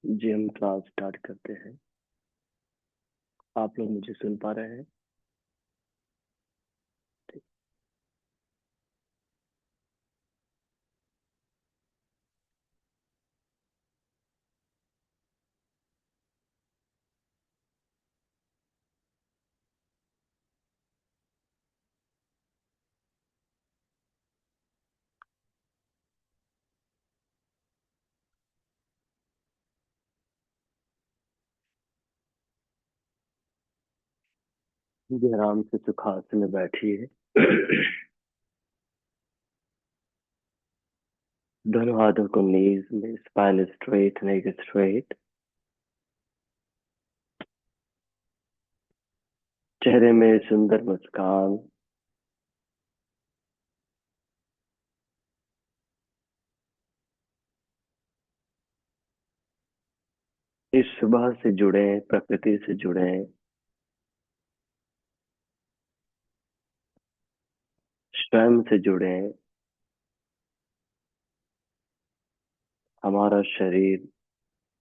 जी, हम class start करते हैं। आप लोग मुझे सुन पा रहे हैं? ठीक। जी, आराम से सुखासन में बैठिए। दोनों हाथों को नीज में, स्पाइन स्ट्रेट, नेक स्ट्रेट। चेहरे में सुंदर मुस्कान। इस सुबह से जुड़े, प्रकृति से जुड़े, स्वयं से जुड़े। हमारा शरीर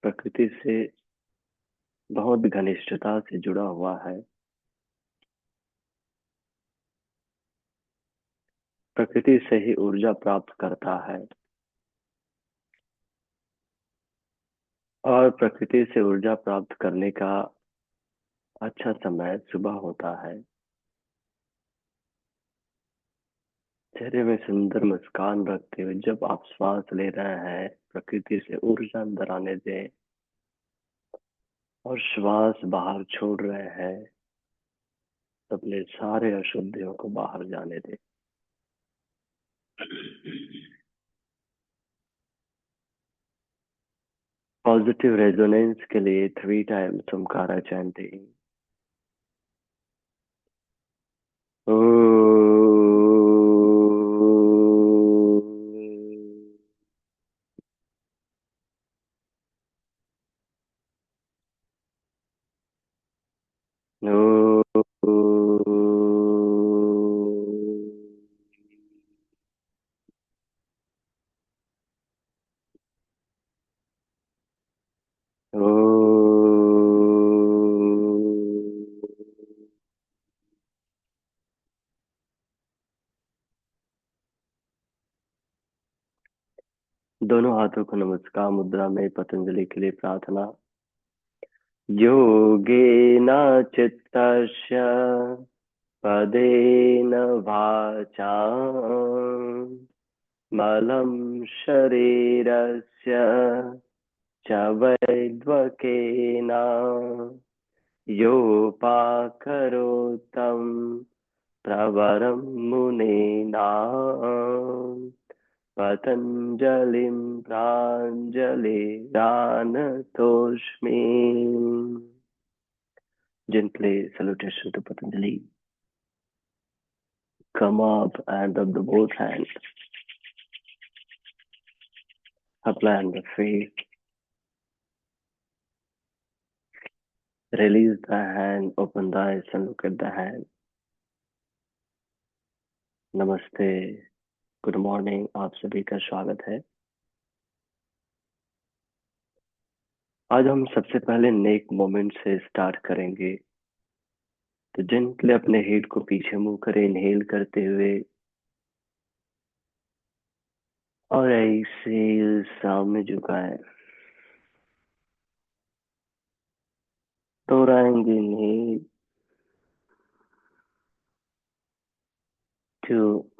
प्रकृति से बहुत घनिष्ठता से जुड़ा हुआ है। प्रकृति से ही ऊर्जा प्राप्त करता है और प्रकृति से ऊर्जा प्राप्त करने का अच्छा समय सुबह होता है। चेहरे में सुंदर मुस्कान रखते हुए जब आप श्वास ले रहे हैं, प्रकृति से ऊर्जा अंदर आने दें और श्वास बाहर छोड़ रहे हैं, तो अपने सारे अशुद्धियों को बाहर जाने दें। पॉजिटिव रेजोनेंस के लिए 3 टाइम्स ओमकारा चैंटिंग। ओ दोनों हाथों को नमस्कार मुद्रा में पतंजलि के लिए प्रार्थना। योगेन चित्तस्य पदेन वाचा मलं शरीरस्य च वैद्वकेन योपाकरोतं प्रवरं मुनीनां पतञ्जलिं प्राञ्जलिरानतोऽस्मि। Gently salutation to Patanjali. Come up and up the both hands. Apply on the face. Release the hand. Open the eyes and look at the hand. नमस्ते, गुड मॉर्निंग, आप सभी का स्वागत है। आज हम सबसे पहले नेक मोमेंट से स्टार्ट करेंगे। तो जेंटली अपने हेड को पीछे मुंह करें, इनहेल करते हुए और ऐसे सामने झुकाएं। दोहराएंगे। Inhale 2,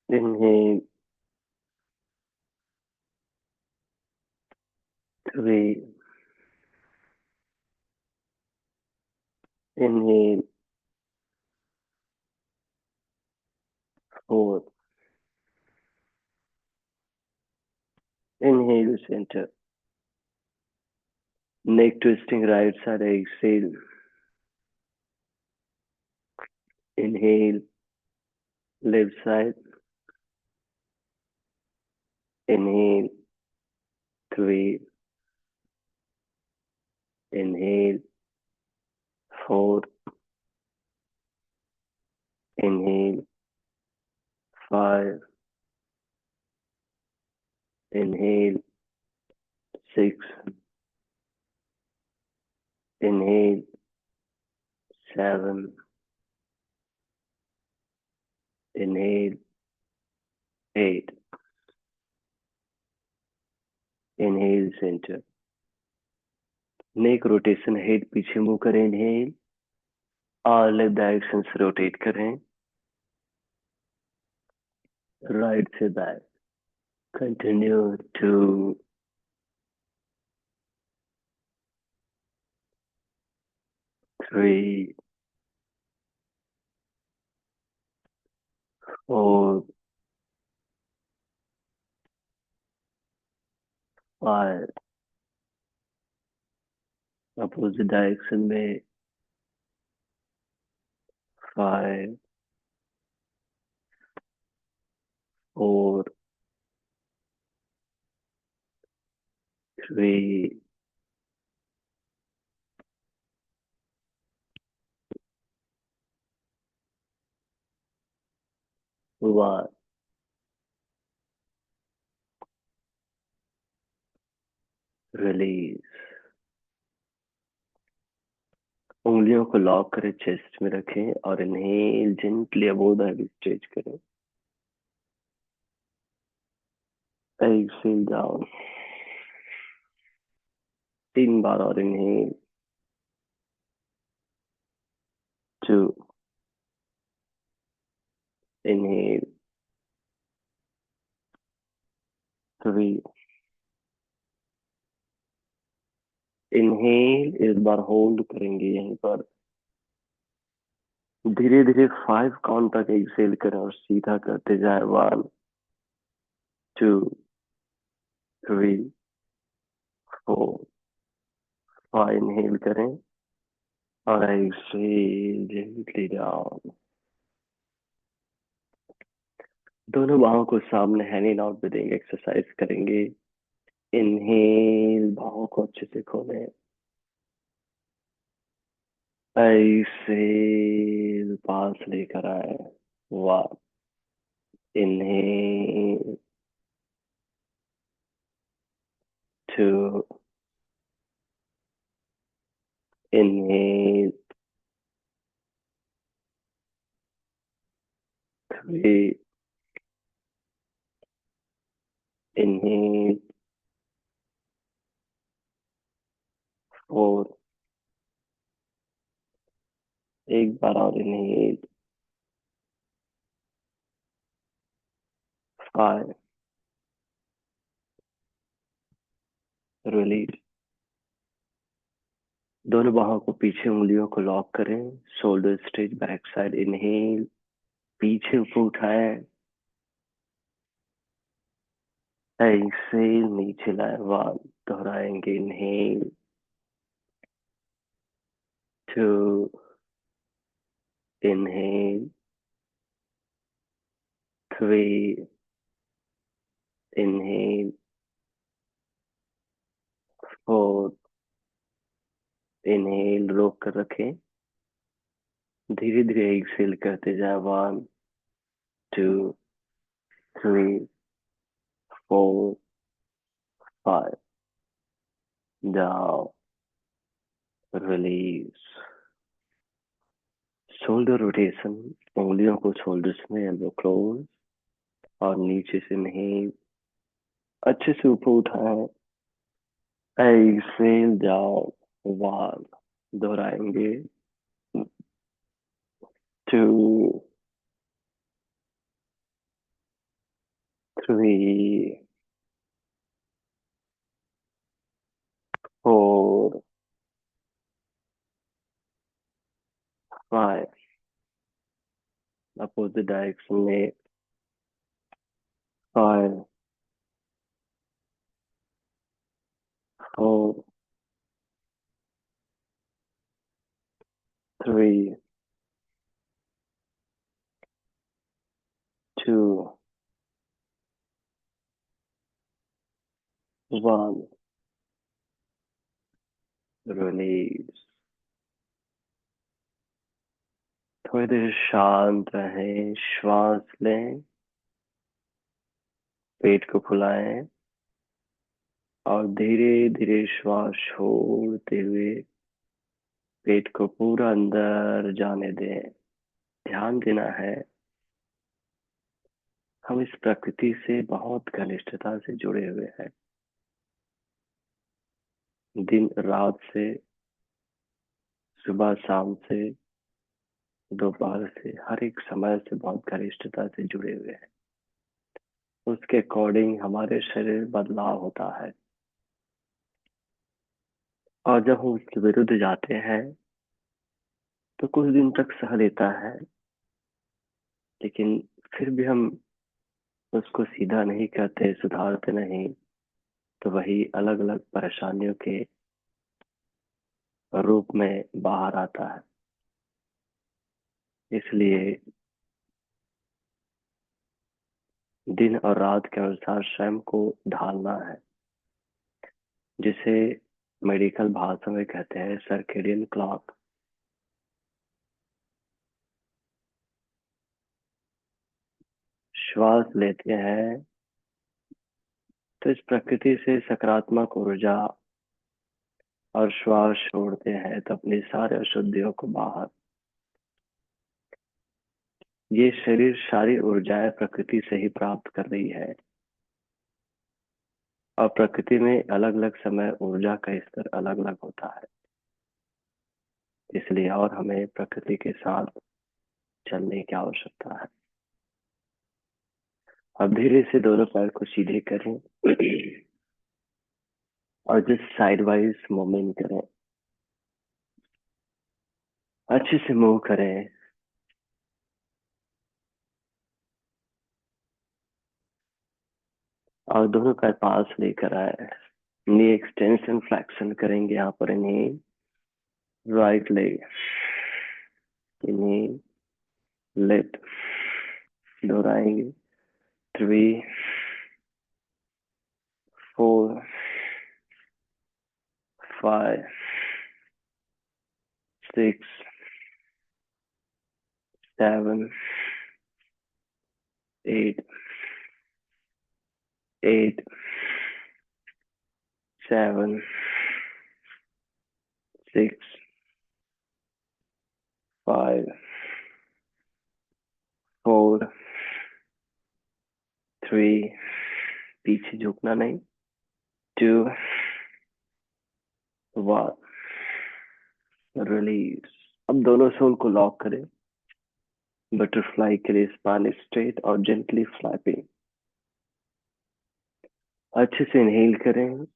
inhale 3, inhale 4, inhale center, neck twisting right side, exhale, inhale left side, inhale 3, inhale 4, inhale 5, Inhale 6. Inhale 7. Inhale 8. Inhale center. Neck rotation, head पीछे मूव करें. इनहेल और लेफ्ट डायरेक्शन से रोटेट करें. राइट से बैक. कंटिन्यू. 2, 3, 4, 5. अपोजिट डायरेक्शन में 5, 4, 3, 1. Release. उंगलियों को lock करें, चेस्ट में रखें और inhale gently above the head stretch करें. Exhale down. 3 बार और इनहेल. 2. इनहेल. 3. इनहेल. इस बार होल्ड करेंगे यहीं पर. धीरे धीरे 5 काउंट तक एक्सेल करें और सीधा करते जाए. 1, 2, 3, 4, 5. इनहेल करें और एक्सेल जेंटली डाउन. दोनों बाहों को सामने हैंगिंग आउट पे देंगे. एक्सरसाइज करेंगे. इनहेल, बाहों को अच्छे से खोलें. एक्सेल, पास लेकर आए. 1. इनहेल. 2. इनहेल. 3. इनहेल. 4. एक बार और इनहेल. 5. रिलीज. दोनों बाहों को पीछे, उंगलियों को लॉक करें. Shoulder stretch, back side. Inhale. पीछे ऊपर उठाएं. एक्सेल, नीचे लाए. 1. दोहराएंगे. इनहेल. 2. इनहेल. 3. इनहेल. 4. इनहेल. रोक कर रखें. धीरे धीरे एक्सेल करते जाए. 1, 2, 3, 4, 5. जाओ. रिलीज. Shoulder rotation. उंगलियों को शोल्डर्स में, एल्बो क्लोज और नीचे से नहीं, अच्छे से ऊपर उठाएं. एक्सेल जाओ. 1. दोहराएंगे. 2, 3, 4, 5. अपोजिट डायरेक्शन में 5, 4, 3, 2, 1. रिलीज. थोड़ी देर शांत रहें. श्वास लें. पेट को फुलाएं. और धीरे धीरे श्वास छोड़ते हुए पेट को पूरा अंदर जाने दें। ध्यान देना है, हम इस प्रकृति से बहुत घनिष्ठता से जुड़े हुए हैं। दिन रात से, सुबह शाम से, दोपहर से, हर एक समय से बहुत घनिष्ठता से जुड़े हुए हैं। उसके अकॉर्डिंग हमारे शरीर बदलाव होता है। और जब हम उसके विरुद्ध जाते हैं तो कुछ दिन तक सह लेता है, लेकिन फिर भी हम उसको सीधा नहीं करते, सुधारते नहीं, तो वही अलग अलग परेशानियों के रूप में बाहर आता है। इसलिए दिन और रात के अनुसार स्वयं को ढालना है, जिसे मेडिकल भाषा में कहते हैं सर्केडियन क्लॉक। श्वास लेते हैं तो इस प्रकृति से सकारात्मक ऊर्जा, और श्वास छोड़ते हैं तो अपनी सारे अशुद्धियों को बाहर। ये शरीर सारी ऊर्जाएं प्रकृति से ही प्राप्त कर रही है, और प्रकृति में अलग अलग समय ऊर्जा का स्तर अलग अलग होता है। इसलिए और हमें प्रकृति के साथ चलने की आवश्यकता है। अब धीरे से दोनों पैर को सीधे करें और जस्ट साइड वाइज मूवमेंट करें। अच्छे से मूव करें। और दोनों पैर पास लेकर आए। नी एक्सटेंशन फ्लेक्शन करेंगे यहाँ पर। इन्हें राइट लेग, इन्हें लेफ्ट, दोहराएंगे। 3, 4, 5, 6, 7, 8, 8, 7, 6, 5, 4, 3, पीछे झुकना नहीं, 2, 1, रिलीज। अब दोनों सोल को लॉक करें। बटरफ्लाई के लिए स्पाइन स्ट्रेट और जेंटली फ्लैपिंग। अच्छे से इनहेल करें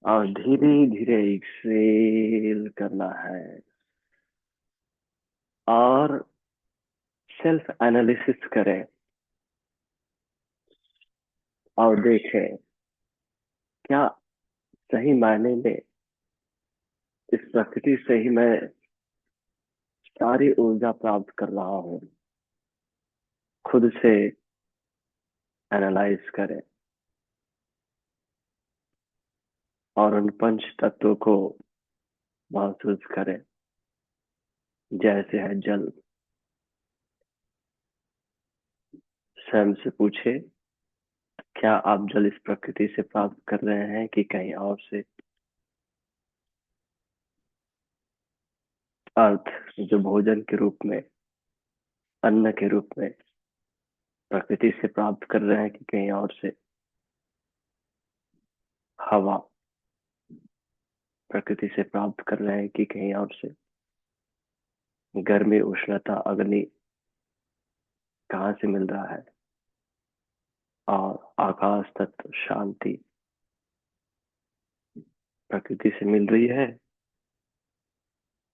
और धीरे धीरे एक्सहेल करना है। और सेल्फ एनालिसिस करें और देखें क्या सही मायने में इस प्रकृति से ही मैं सारी ऊर्जा प्राप्त कर रहा हूँ। खुद से एनालाइज करें और उन पंच तत्वों को महसूस करें, जैसे है जल। स्वयं से पूछे, क्या आप जल इस प्रकृति से प्राप्त कर रहे हैं कि कहीं और से? अर्थ जो भोजन के रूप में, अन्न के रूप में प्रकृति से प्राप्त कर रहे हैं कि कहीं और से? हवा प्रकृति से प्राप्त कर रहे हैं कि कहीं और से? गर्मी, उष्णता, अग्नि कहाँ से मिल रहा है? और आकाश तत्व, शांति प्रकृति से मिल रही है।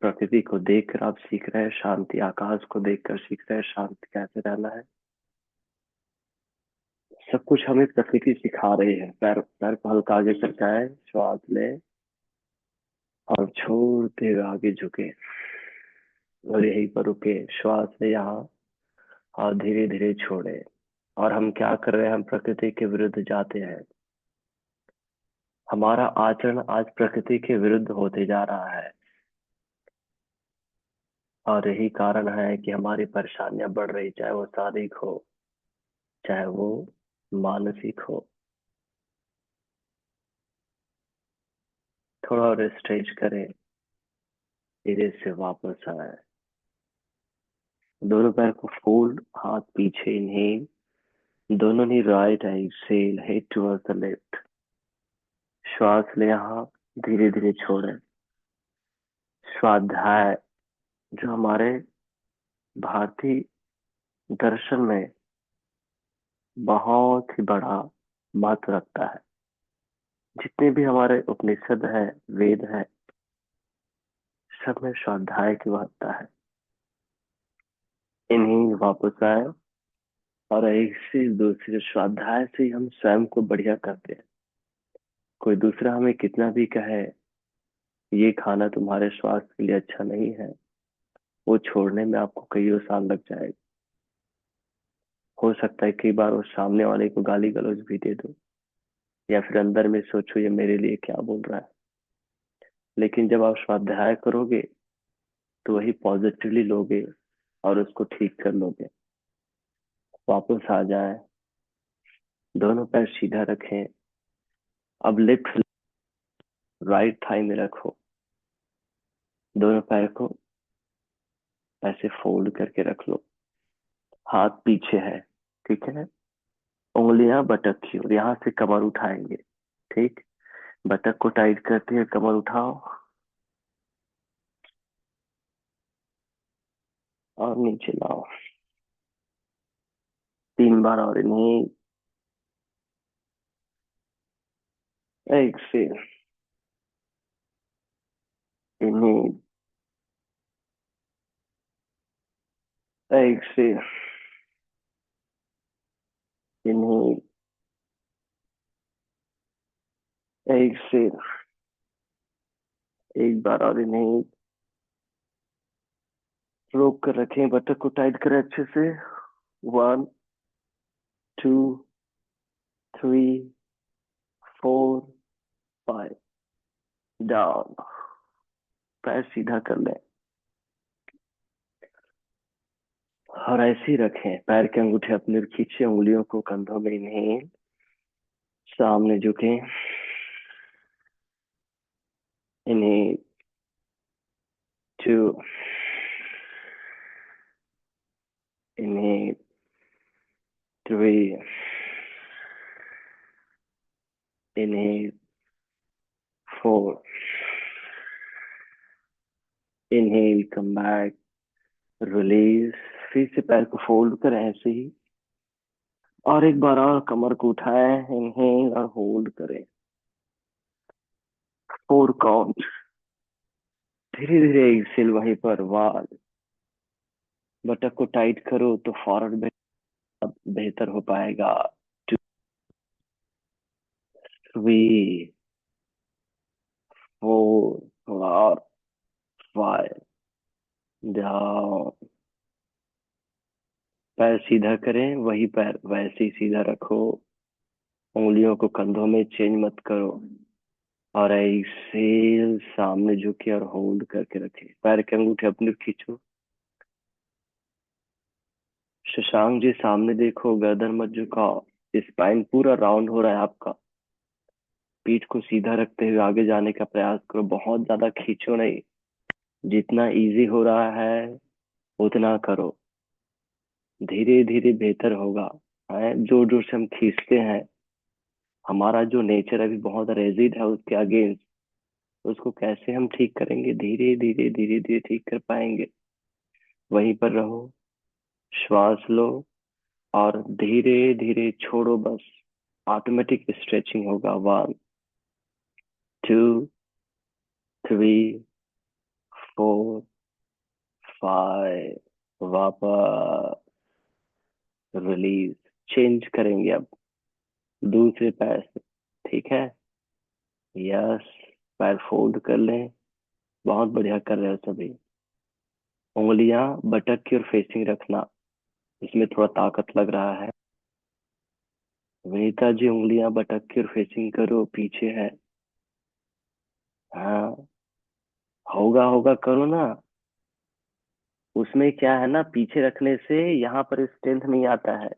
प्रकृति को देखकर आप सीख रहे हैं शांति, आकाश को देखकर सीख रहे हैं शांति कैसे रहना है। सब कुछ हमें प्रकृति सिखा रही है। पैर पैर को हल्का आगे करके आए, श्वास ले और छोड़ते हुए आगे झुके और यहीं पर रुके। श्वास ले यहाँ और धीरे धीरे छोड़े। और हम क्या कर रहे हैं? हम प्रकृति के विरुद्ध जाते हैं। हमारा आचरण आज प्रकृति के विरुद्ध होते जा रहा है, और यही कारण है कि हमारी परेशानियां बढ़ रही, चाहे वो शारीरिक हो, चाहे वो मानसिक हो। थोड़ा और स्ट्रेच करें, धीरे से वापस आए। दोनों पैर को फोल्ड, हाथ पीछे, इनहेल। दोनों ही right exhale, head towards the left. श्वास ले, यहाँ धीरे धीरे छोड़ें। स्वाध्याय जो हमारे भारतीय दर्शन में बहुत ही बड़ा महत्व रखता है। जितने भी हमारे उपनिषद है, वेद है, सब में स्वाध्याय की महत्ता है। इन्हीं वापस आए और एक से दूसरे स्वाध्याय से ही हम स्वयं को बढ़िया करते हैं। कोई दूसरा हमें कितना भी कहे ये खाना तुम्हारे स्वास्थ्य के लिए अच्छा नहीं है, वो छोड़ने में आपको कईयों साल लग जाएगा। हो सकता है कई बार उस सामने वाले को गाली गलौज भी दे दो, या फिर अंदर में सोचो ये मेरे लिए क्या बोल रहा है। लेकिन जब आप स्वाध्याय करोगे तो वही पॉजिटिवली लोगे और उसको ठीक कर लोगे। वापस आ जाए, दोनों पैर सीधा रखें। अब लेफ्ट राइट थाई में रखो। दोनों पैर को ऐसे फोल्ड करके रख लो। हाथ पीछे है, ठीक है। उंगलियां बटक की और यहाँ से कमर उठाएंगे। ठीक, बटक को टाइट करते हुए कमर उठाओ और नीचे लाओ। 3 बार और इन्हें, एक्सेल, इन्हें, एक्सेल, इन्हें, एक्सेल। 1 बार और इन्हें, रोक कर रखें, बटक को टाइट करें अच्छे से। 1 2 3 4 5, डाउन। पैर सीधा कर लें और ऐसे ही रखें। पैर के अंगूठे अपने ओर खींचे, उंगलियों को कंधों में, इन्हें, सामने झुके, इन्हें, 2, इन्हें, 3, इन्हें, 4, इन्हेल, कम बैक, रिलीज। फिर से पैर को फोल्ड करें ऐसे ही, और 1 बार और कमर को उठाएं, इनहेल और होल्ड करें। 4 काउंट। धीरे धीरे एक्सेल, वहीं पर वाल, बटक को टाइट करो तो फॉरवर्ड बेहतर हो पाएगा। 2, 3, 4 और 5, डाउन। पैर सीधा करें, वही पैर वैसे ही सीधा रखो। उंगलियों को कंधों में चेंज मत करो, और एक्सेल, सामने झुके और होल्ड करके रखे। पैर के अंगूठे अपने खींचो। शशांक जी सामने देखो, गर्दन मत झुकाओ। स्पाइन पूरा राउंड हो रहा है आपका। पीठ को सीधा रखते हुए आगे जाने का प्रयास करो, बहुत ज्यादा खींचो नहीं। जितना इजी हो रहा है उतना करो, धीरे धीरे बेहतर होगा। है जोर जोर से हम खींचते हैं, हमारा जो नेचर अभी बहुत रेजिड है उसके अगेंस्ट, उसको कैसे हम ठीक करेंगे? धीरे धीरे धीरे धीरे ठीक कर पाएंगे। वहीं पर रहो, श्वास लो और धीरे धीरे छोड़ो, बस ऑटोमेटिक स्ट्रेचिंग होगा। 1 2 3 4 5, वापस, रिलीज। चेंज करेंगे अब दूसरे पैर से, ठीक है। यस, पैर फोल्ड कर लें। बहुत बढ़िया कर रहे हो सभी। उंगलियां बटक की ओर फेसिंग रखना, इसमें थोड़ा ताकत लग रहा है। विनीता जी उंगलियां बटक की ओर फेसिंग करो, पीछे है। हाँ, होगा होगा, करो ना। उसमें क्या है ना, पीछे रखने से यहाँ पर स्ट्रेंथ नहीं आता है।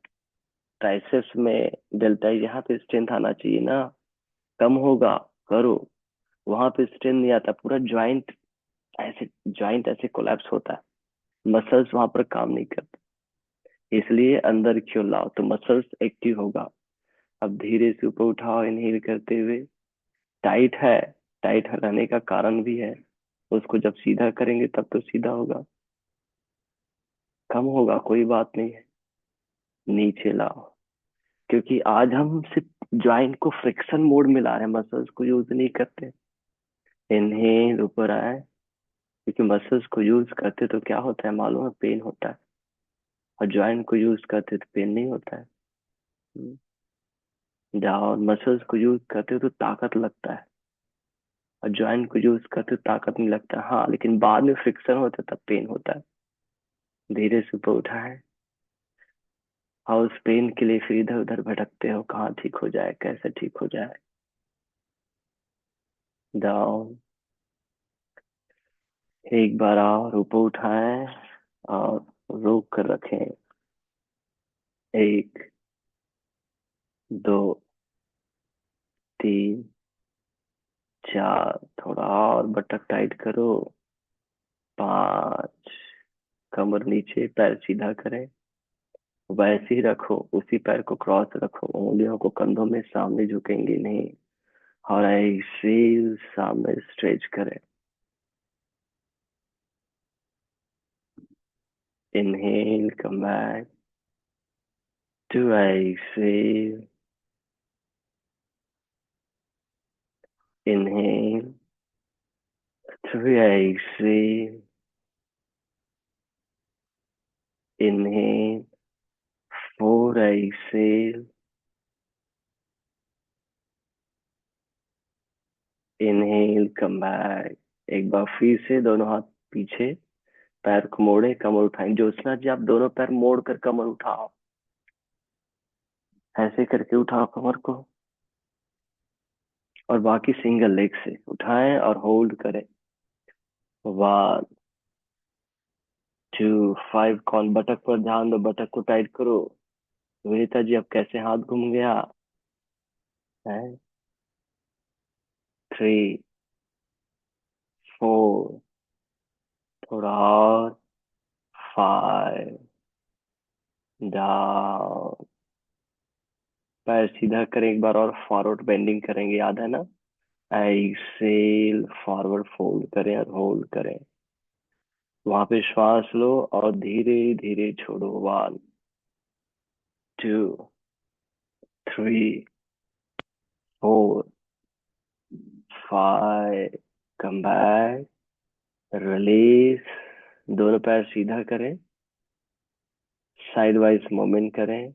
ट्राइसेप्स में, डेल्टा यहाँ पे स्ट्रेंथ आना चाहिए ना। कम होगा, करो। वहां पे स्ट्रेन नहीं आता, पूरा ज्वाइंट ऐसे कोलैप्स होता है, मसल्स वहां पर काम नहीं करते। इसलिए अंदर क्यों लाओ तो मसल्स एक्टिव होगा। अब धीरे से ऊपर उठाओ इनहेल करते हुए। टाइट है, टाइट रहने का कारण भी है, उसको जब सीधा करेंगे तब तो सीधा होगा। कम होगा कोई बात नहीं है, नीचे लाओ। क्योंकि आज हम सिर्फ ज्वाइंट को फ्रिक्शन मोड में ला रहे हैं, मसल्स को यूज नहीं करते। इनहेल ऊपर आए, क्योंकि मसल्स को यूज करते तो क्या होता है मालूम है, पेन होता है। और ज्वाइंट को यूज करते तो पेन नहीं होता है। हम्म, जाओ मसल्स को यूज करते तो ताकत लगता है, और ज्वाइंट को यूज करते तो ताकत नहीं लगता। हाँ लेकिन बाद में फ्रिक्शन होता है तब पेन होता है। धीरे से ऊपर उठाए, और उस पेन के लिए फिर इधर उधर भटकते हो, कहाँ ठीक हो जाए, कैसे ठीक हो जाए। डाउन, एक बार और ऊपर उठाएं और रोक कर रखें। एक, दो, तीन, चार, थोड़ा और बटक टाइट करो। पाँच, कमर नीचे, पैर सीधा करें, वैसे ही रखो, उसी पैर को क्रॉस रखो, उंगलियों को कंधों में सामने झुकेंगे नहीं। और ऐसे सामने स्ट्रेच करें। Inhale, come back two exhale. Inhale, three exhale. Inhale, four exhale. Inhale, come back. एक बार फिर से दोनों हाथ पीछे, पैर को मोड़े, कमर उठाएं। ज्योत्सना जी आप दोनों पैर मोड़ कर कमर उठाओ, ऐसे करके उठाओ कमर को। और बाकी सिंगल लेग से उठाएं और होल्ड करें। वन, टू, फाइव, कौन बटक पर ध्यान दो, बटक को टाइट करो। विनीता जी अब कैसे हाथ घूम गया है। थ्री, फोर, थोड़ा और, फाइव, डाउन। पैर सीधा करें एक बार और, फॉरवर्ड बेंडिंग करेंगे, याद है ना। एक्सेल, फॉरवर्ड फोल्ड करें और होल्ड करें। वहां पे श्वास लो और धीरे धीरे छोड़ो। One, two, three, four, five, come back, release. दोनों पैर सीधा करें, साइड वाइज मूवमेंट करें,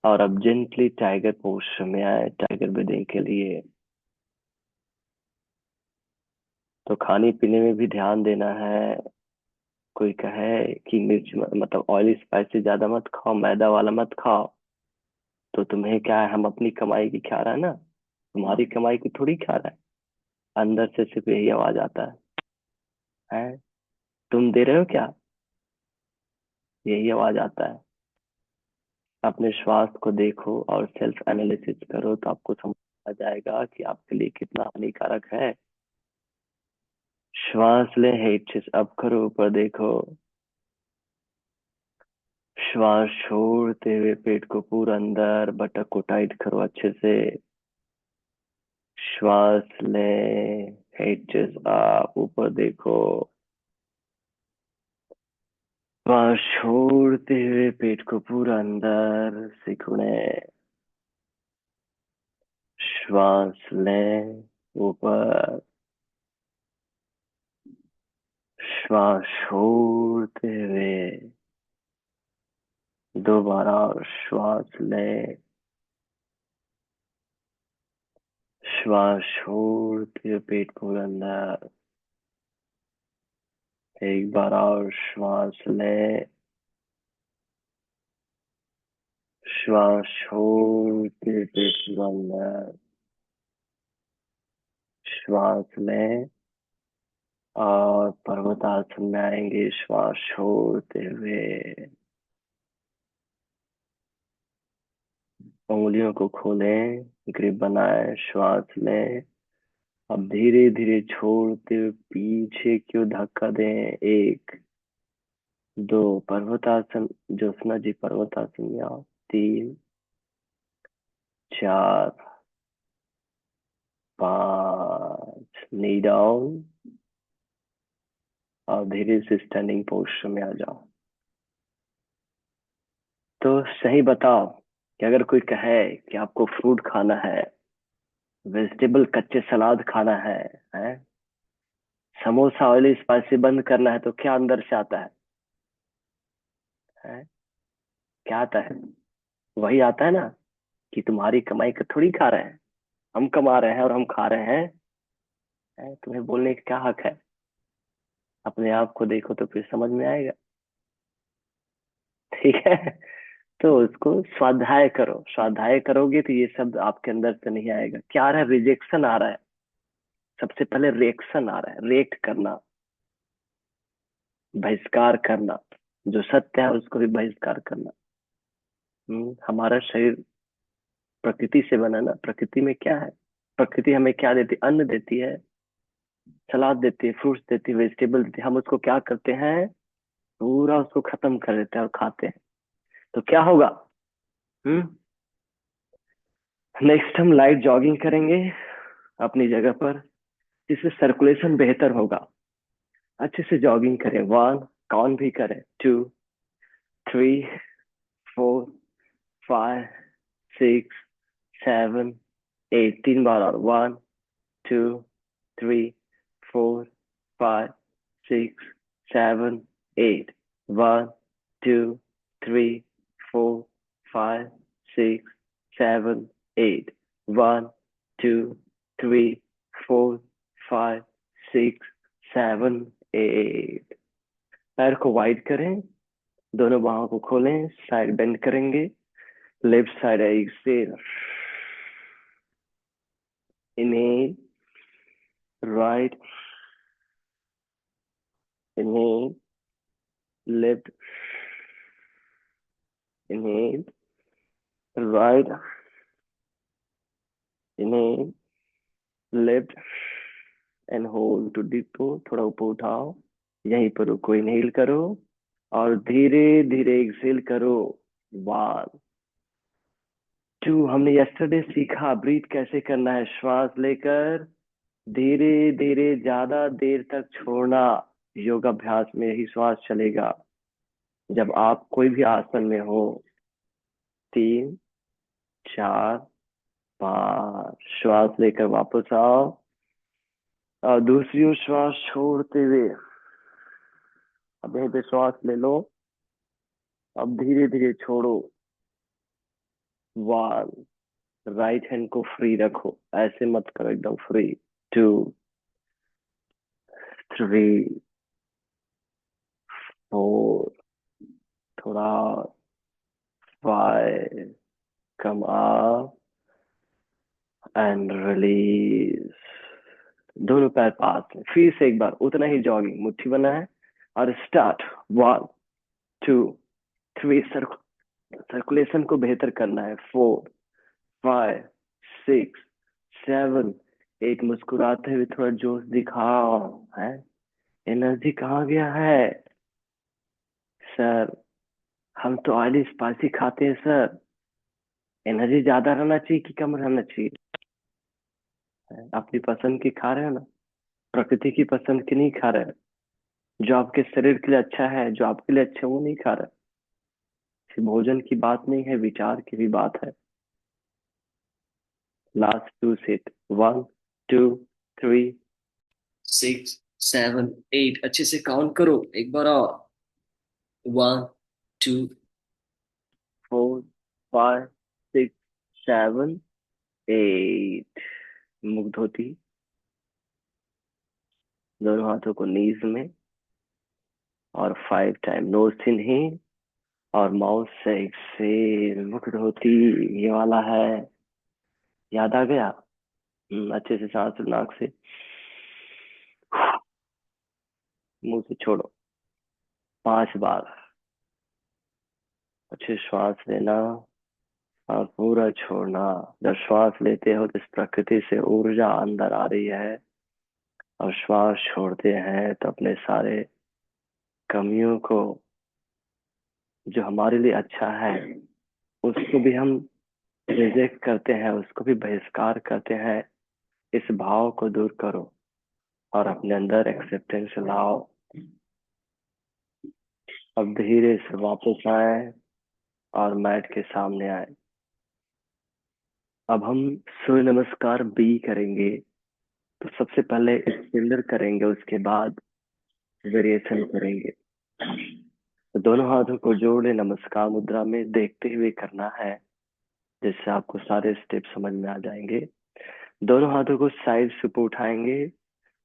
और अब जेंटली टाइगर पोस्टर में आए, टाइगर ब्रीदिंग के लिए। तो खाने पीने में भी ध्यान देना है। कोई कहे कि मिर्च मतलब ऑयली स्पाइसी ज्यादा मत खाओ, मैदा वाला मत खाओ, तो तुम्हें क्या है, हम अपनी कमाई की खा रहा है ना, तुम्हारी कमाई की थोड़ी खा रहा है। अंदर से सिर्फ यही आवाज आता है, तुम दे रहे हो क्या, यही आवाज आता है। अपने स्वास्थ्य को देखो और सेल्फ एनालिसिस करो, तो आपको समझ आ जाएगा कि आपके लिए कितना हानिकारक है। श्वास ले, हेड से अप करो, ऊपर देखो। श्वास छोड़ते हुए पेट को पूरा अंदर, बटक को टाइट करो अच्छे से। श्वास ले, हेड चेस्ट अप, ऊपर देखो। श्वास छोड़ते हुए पेट को पूरा अंदर सिकुड़े। श्वास ले, ऊपर। श्वास छोड़ते हुए दोबारा श्वास ले। श्वास छोड़ते हुए पेट पूरा अंदर। एक बार और श्वास ले। श्वास छोड़ते हुए पेट पूरा अंदर। श्वास ले, और पर्वतासन में आएंगे श्वास छोड़ते हुए। उंगलियों को खोलें, ग्रिप बनाए, श्वास लें, अब धीरे धीरे छोड़ते हुए पीछे क्यों धक्का दें। एक, दो, पर्वतासन, ज्योत्सना जी पर्वतासन में आओ। तीन, चार, पांच, नी डाउन, और धीरे से स्टैंडिंग पोस्टर में आ जाओ। तो सही बताओ कि अगर कोई कहे कि आपको फ्रूट खाना है, वेजिटेबल कच्चे सलाद खाना है, समोसा ऑयली स्पाइसी बंद करना है, तो क्या अंदर से आता है? क्या आता है? वही आता है ना कि तुम्हारी कमाई का थोड़ी खा रहे हैं, हम कमा रहे हैं और हम खा रहे हैं। तुम्हें बोलने का क्या हक है? अपने आप को देखो तो फिर समझ में आएगा। ठीक है। तो उसको स्वाध्याय करो, स्वाध्याय करोगे तो ये सब आपके अंदर से नहीं आएगा। क्या आ रहा है? रिजेक्शन आ रहा है। सबसे पहले रिएक्शन आ रहा है, रिएक्ट करना, बहिष्कार करना। जो सत्य है उसको भी बहिष्कार करना। हमारा शरीर प्रकृति से बना ना। प्रकृति में क्या है? प्रकृति हमें क्या देती? अन्न देती है, सलाद देती है, फ्रूट्स देती है, वेजिटेबल देती है। हम उसको क्या करते हैं? पूरा उसको खत्म कर देते हैं और खाते हैं। तो क्या होगा? हम्म नेक्स्ट हम लाइट जॉगिंग करेंगे अपनी जगह पर, जिससे सर्कुलेशन बेहतर होगा। अच्छे से जॉगिंग करें। वन, काउंट भी करें। Two, three, four, five, six, seven, eight. तीन बार और। One, two, three, four, five, six, seven, eight. One, two, three, four, five, six, seven, eight. One, two, three, four, five, six, seven, eight. पैर को wide करें, दोनों बाहों को खोलें, साइड बेंड करेंगे। Left side exhale, inhale, right, inhale, left, inhale, right, inhale, left, and hold to deep. थोड़ा ऊपर उठाओ, यहीं पर रुको। इनहेल करो और धीरे धीरे एक्सेल करो। One, two. हमने यस्टरडे सीखा ब्रीथ कैसे करना है। श्वास लेकर धीरे धीरे ज्यादा देर तक छोड़ना। योगाभ्यास में यही श्वास चलेगा जब आप कोई भी आसन में हो। तीन, चार, पांच। श्वास लेकर वापस आओ और दूसरी ओर श्वास छोड़ते हुए अब यहीं पे श्वास ले लो। अब धीरे धीरे छोड़ो। वन, राइट हैंड को फ्री रखो, ऐसे मत करो, एकदम फ्री। टू, थ्री, फोर, थोड़ा, five, come up and release. दोनों पैर पास में। फिर से एक बार उतना ही जॉगिंग, मुट्ठी बना है और start. One, two, three. Circulation को बेहतर करना है। Four, five, six, seven, eight. मुस्कुराते हुए थोड़ा जोश दिखाओ। है? एनर्जी कहाँ गया है? सर, हम तो ऑयली स्पाइसी खाते हैं सर। एनर्जी ज्यादा रहना चाहिए कि कम रहना चाहिए? अपनी पसंद की खा रहे हो ना, प्रकृति की पसंद की नहीं खा रहे हैं। जो आपके शरीर के लिए अच्छा है, जो आपके लिए अच्छा है, वो नहीं खा रहे। सिर्फ भोजन की बात नहीं है, विचार की भी बात है। Last two set. One, two, three, six, seven, eight. अच्छे से काउंट करो एक बार और। One, two, four, five, six, seven, eight. मुख धोती, दोनों हाथों को नीज में, और 5 टाइम नोज इनहेल और माउथ से एक्सेल। मुख धोती ये वाला है, याद आ गया? अच्छे से सांस लो नाक से, मुंह से छोड़ो। 5 बार अच्छे श्वास लेना और पूरा छोड़ना। जब श्वास लेते हो तो इस प्रकृति से ऊर्जा अंदर आ रही है, और श्वास छोड़ते हैं तो अपने सारे कमियों को, जो हमारे लिए अच्छा है, उसको भी हम रिजेक्ट करते हैं, उसको भी बहिष्कार करते हैं। इस भाव को दूर करो और अपने अंदर एक्सेप्टेंस लाओ। अब धीरे से वापस आए और मैट के सामने आए। अब हम सूर्य नमस्कार बी करेंगे। तो सबसे पहले स्पिंडर करेंगे, उसके बाद वेरिएशन करेंगे। तो दोनों हाथों को जोड़े नमस्कार मुद्रा में देखते हुए करना है, जिससे आपको सारे स्टेप समझ में आ जाएंगे। दोनों हाथों को साइड से ऊपर उठाएंगे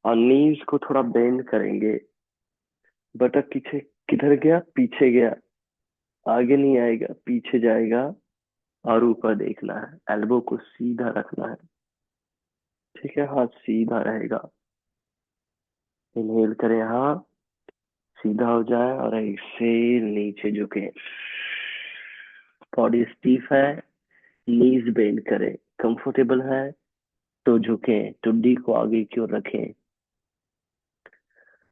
और नीज को थोड़ा बेंड करेंगे। बटक पीछे किधर गया? पीछे गया, आगे नहीं आएगा, पीछे जाएगा। और ऊपर देखना है, एल्बो को सीधा रखना है। ठीक है, हाथ सीधा रहेगा। इनहेल करें, हाँ, सीधा हो जाए और एक्सेल नीचे झुके। बॉडी स्टीफ है, नीज बेंड करें। कंफर्टेबल है तो झुके, टुड्डी को आगे की ओर रखें।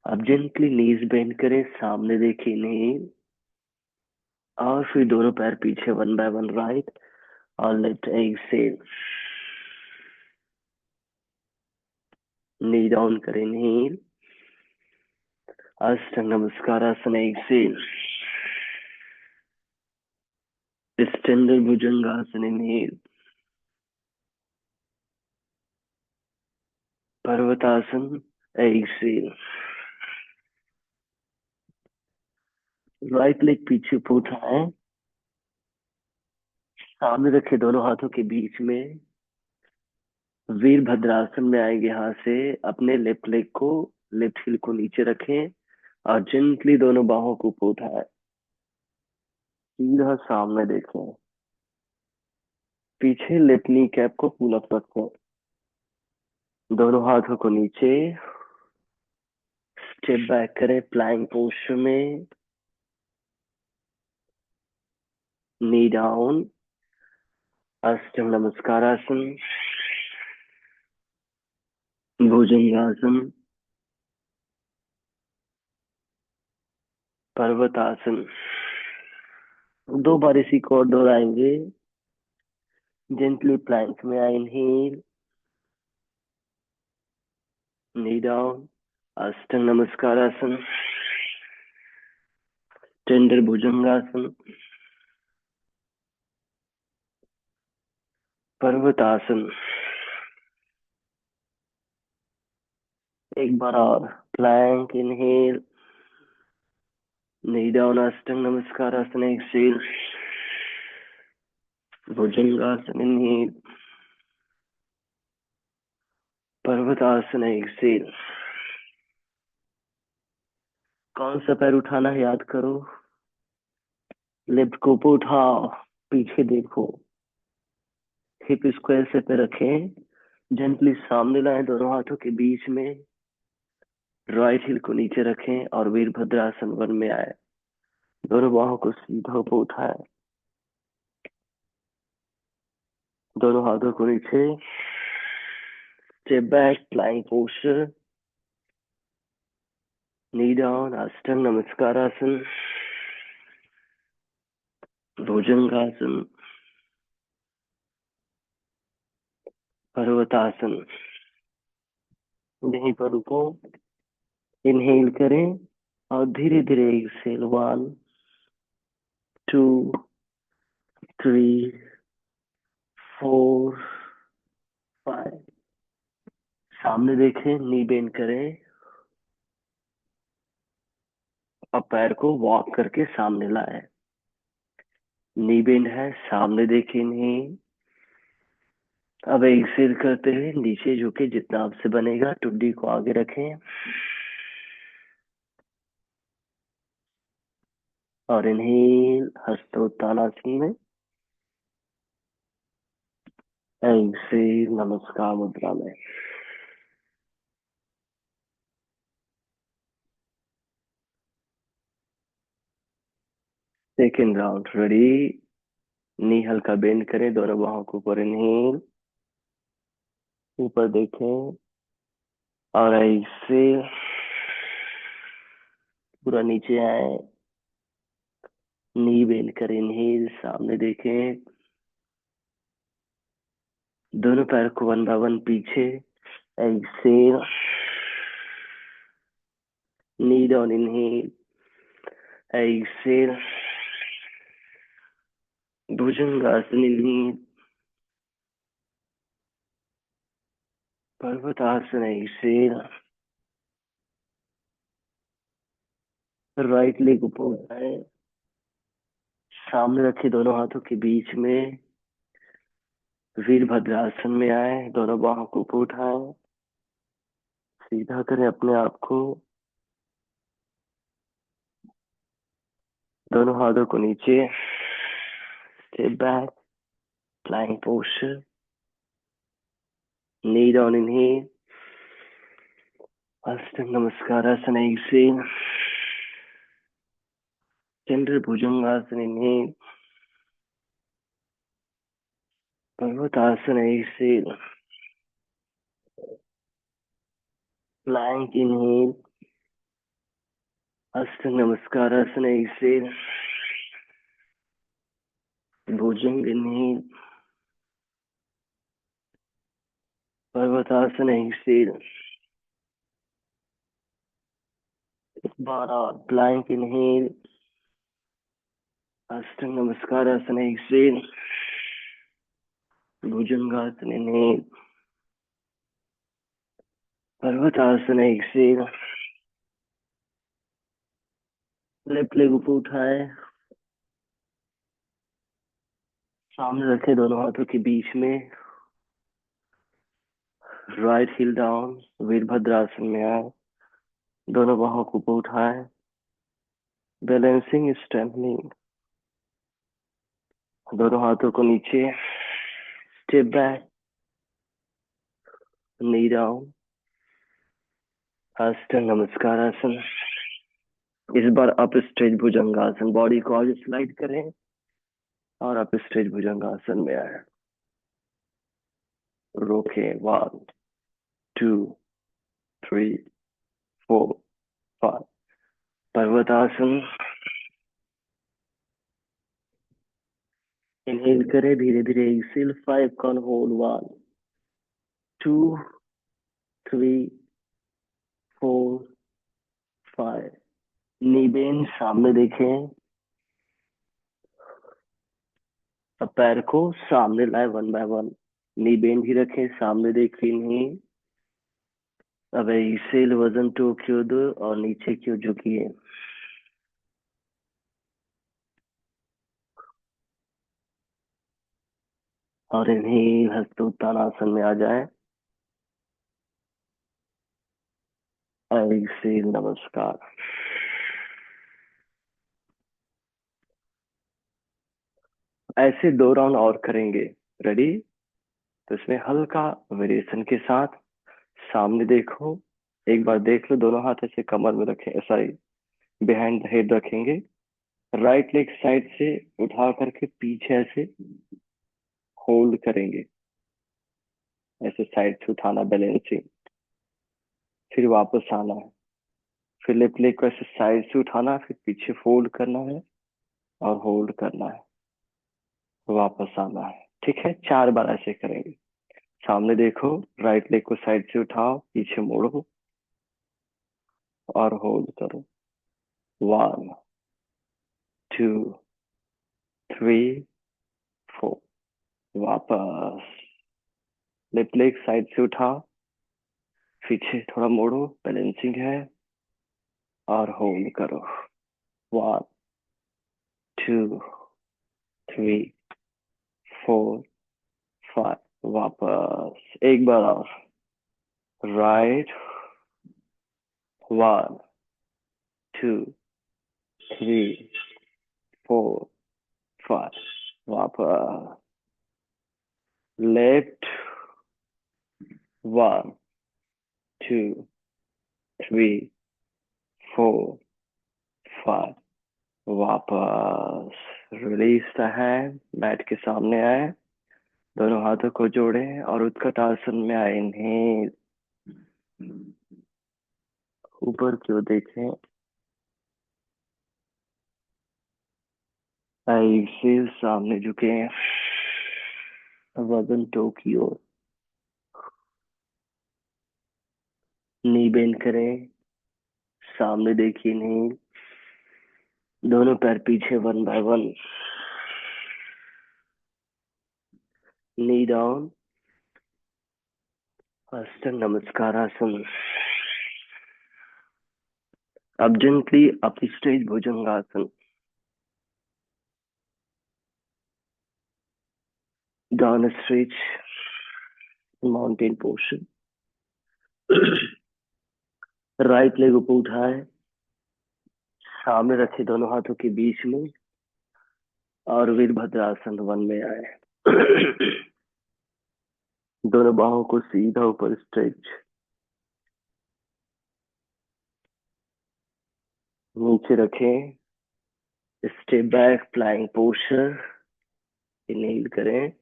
अब जेंटली नीज बेंड करें, सामने देखें, नहीं। और फिर दोनों पैर पीछे, वन बाय वन, राइट और लेफ्ट। एक्सेल, नी डाउन करें, इनहेल। अष्टांग नमस्कार आसन, एक्सेल। स्टैंडर्ड भुजंगासन, इनहेल। पर्वतासन, एक्सेल। राइट लेग पीछे को उठाएं, सामने रखे दोनों हाथों के बीच में। वीरभद्रासन में आएंगे। यहाँ से अपने लेफ्ट लेग को, लेफ्ट हिल को नीचे रखें और जेंटली दोनों बाहों को ऊपर उठाएं। सीधा सामने देखें, पीछे लेफ्ट नी कैप को पुल अप रखें। दोनों हाथों को नीचे, स्टेप बैक करें प्लैंक पोस्चर में। नी डाउन, अष्टांग नमस्कारासन, भुजंगासन, पर्वतासन। दो बार इसी को और दोहराएंगे। जेंटली प्लैंक में आए, इनहेल, नी डाउन, अष्टांग नमस्कारासन, टेंडर भुजंगासन, पर्वतासन। एक बार और, प्लैंक, इनहेल, नी डाउन, अष्टांग नमस्कारासन, एक्सेल, भुजंगासन, इनहेल, पर्वतासन, एक्सेल। कौन सा पैर उठाना है याद करो। लेफ्ट को ऊपर उठाओ, पीछे देखो, हिप स्क्वायर से पे रखें। जेंटली सामने लाएं दोनों हाथों के बीच में। राइट हिल को नीचे रखें और वीरभद्रासन वन में आए। दोनों बाहों को सीधा ऊपर उठाए, दोनों हाथों को नीचे। Step back प्लाइंग posture, knee down, अष्टांग नमस्कारासन, भुजंगासन, पर्वतासन। यहीं पर रुको, इनहेल करें और धीरे धीरे एक्सेल। 1, 2, 3, 4, 5। सामने देखें, नी बेंड करें और पैर को वॉक करके सामने लाए। नी बेंड है, सामने देखें, नहीं। अब एक्सेल करते हुए नीचे झुके, जितना आपसे बनेगा। टुड्डी को आगे रखें और इनहेल, हस्तोत्तानासन में। एक्सेल, नमस्कार मुद्रा में। सेकेंड राउंड, रेडी, नी हल्का बेंड करें, दोनों बाहों को ऊपर, इनहेल, ऊपर देखें और ऐसे पूरा नीचे आए, नी बेंड करें, इनहेल, सामने देखें, दोनों पैर को वन बाय वन पीछे, ऐसे, नी डाउन, इनहेल, ऐसे, भुजंगासन, इनहेल, पर्वतासन, ऐसे, राइट लेग ऊपर उठाए, सामने रखे दोनों हाथों के बीच में, वीरभद्रासन में आए, दोनों बाहों को ऊपर उठाए, सीधा करें अपने आप को, दोनों हाथों को नीचे, step back, flying posture, knee down, inhale, अष्टांग नमस्कारासन, एक्सेल, चंद्र भुजंगासन, इनहेल, पर्वतासन, एक्सेल, प्लैंक, इनहेल, अष्टांग नमस्कारासन, एक्सेल, भुजंग, इनहेल, पर्वतासन, एक्सेल, 12, प्लैंक, इनहेल, अष्टांग नमस्कारासन, एक्सेल, भुजंगासन, इनहेल, पर्वतासन, एक्सेल, लेफ्ट लेग ऊपर उठाए, सामने रखे दोनों हाथों के बीच में, राइट हील डाउन, वीरभद्रासन में आए, दोनों बाहों को ऊपर उठाए, बैलेंसिंग, स्ट्रेंथनिंग, दोनों हाथों को नीचे, स्टेप बैक, नी डाउन, अष्टांग नमस्कारासन, इस बार अप स्ट्रेच भुजंगासन, बॉडी को आगे स्लाइड करें और अप स्ट्रेच भुजंगासन में आए, रोके, 1 2 3 4 5, पर्वतासन, इनहेल करें, धीरे धीरे exhale, 5 count hold, 1 2 3 4 5, knee bend, सामने देखें, अब पैर को सामने लाए, one by one, knee bend ही रखें, सामने देखें, नहीं, अब एक्सेल, वजन टो क्यों दो और नीचे क्यों झुकिए, और इनहेल, हस्तोत्तानासन में आ जाए, एक्सेल, नमस्कार। ऐसे 2 राउंड और करेंगे, रेडी? तो इसमें हल्का वेरिएशन के साथ, सामने देखो, एक बार देख लो, दोनों हाथ ऐसे कमर में रखें, सॉरी बिहाइंड द हेड रखेंगे, राइट लेग साइड से उठा करके पीछे ऐसे होल्ड करेंगे, ऐसे साइड से उठाना, बैलेंसिंग, फिर वापस आना है, फिर लेफ्ट लेग को ऐसे साइड से उठाना, फिर पीछे फोल्ड करना है और होल्ड करना है, वापस आना है, ठीक है? 4 बार ऐसे करेंगे, सामने देखो, राइट लेग को साइड से उठाओ, पीछे मोड़ो और होल्ड करो, 1 2 3 4, वापस, लेफ्ट लेग साइड से उठाओ, पीछे थोड़ा मोड़ो, बैलेंसिंग है, और होल्ड करो, 1 2 3 4 5, वापस, एक बार और, राइट, 1 2 3 4 5, वापस, लेफ्ट, 1 2 3 4 5, वापस रिलीज द हैंड, मैट के सामने आए, दोनों हाथों को जोड़े और उत्कट आसन में आए। इन्हें ऊपर की ओर देखें। एक्सेल, सामने झुके, वजन टो की ओर, नी बेंड करें, सामने देखिए। नहीं, दोनों पैर पीछे, one by one, knee down, hasta namaskar asana. अब gently up stretch bhujangasana, down stretch mountain posture. Right leg ऊपर उठाए, सामने रखे दोनों हाथों के बीच में और वीरभद्रासन वन में आए। दोनों बाहों को सीधा ऊपर स्ट्रेच, नीचे रखें, step back flying posture. Inhale करें।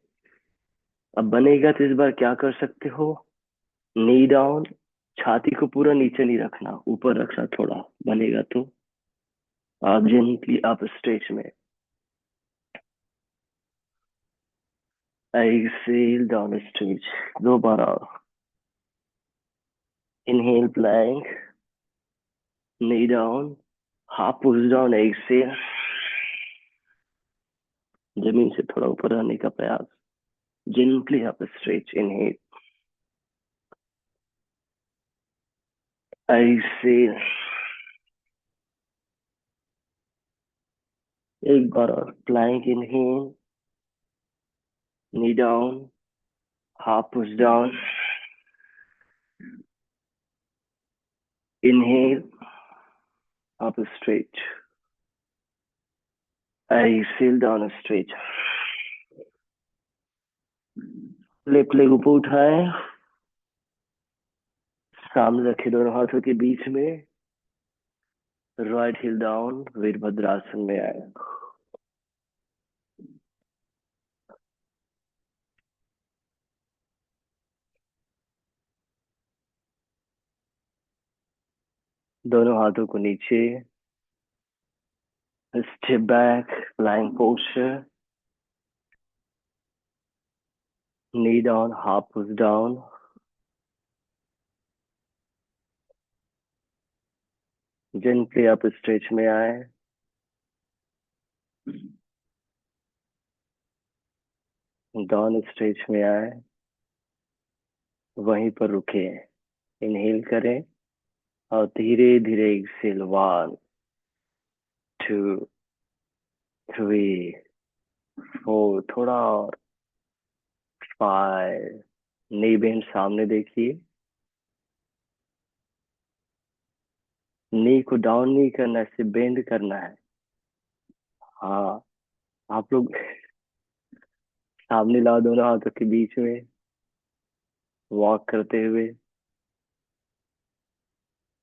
अब बनेगा तो इस बार क्या कर सकते हो, नी डाउन, छाती को पूरा नीचे नहीं रखना, ऊपर रखना थोड़ा, बनेगा तो। आप जेंटली आप स्ट्रेच में, एक्सेल डाउन स्ट्रेच, दोबारा। Inhale plank, knee down, half push down, exhale, जमीन से थोड़ा ऊपर आने का प्रयास, जेंटली आप स्ट्रेच। इनहेल, एक्सेल, एक बार और plank. Inhale, knee down, half push down, inhale, आप stretch, exhale down stretch. Left leg ऊपर उठाए, सामने रखे दोनों हाथों के बीच में, राइट हिल डाउन, वीरभद्रासन में आए। दोनों हाथों को नीचे, step back flying posture, knee down, half push down, gently आप स्ट्रेच में आए, डाउन स्ट्रेच में आए, वहीं पर रुके। इनहेल करें और धीरे धीरे एक्सेल, 1 2 3 4, थोड़ा और, 5। नी बेंड, सामने देखिए, नी को डाउन नहीं करना है, सिर्फ बेंड करना है। हाँ, आप लोग सामने लाओ दोनों हाथों के बीच में, वॉक करते हुए।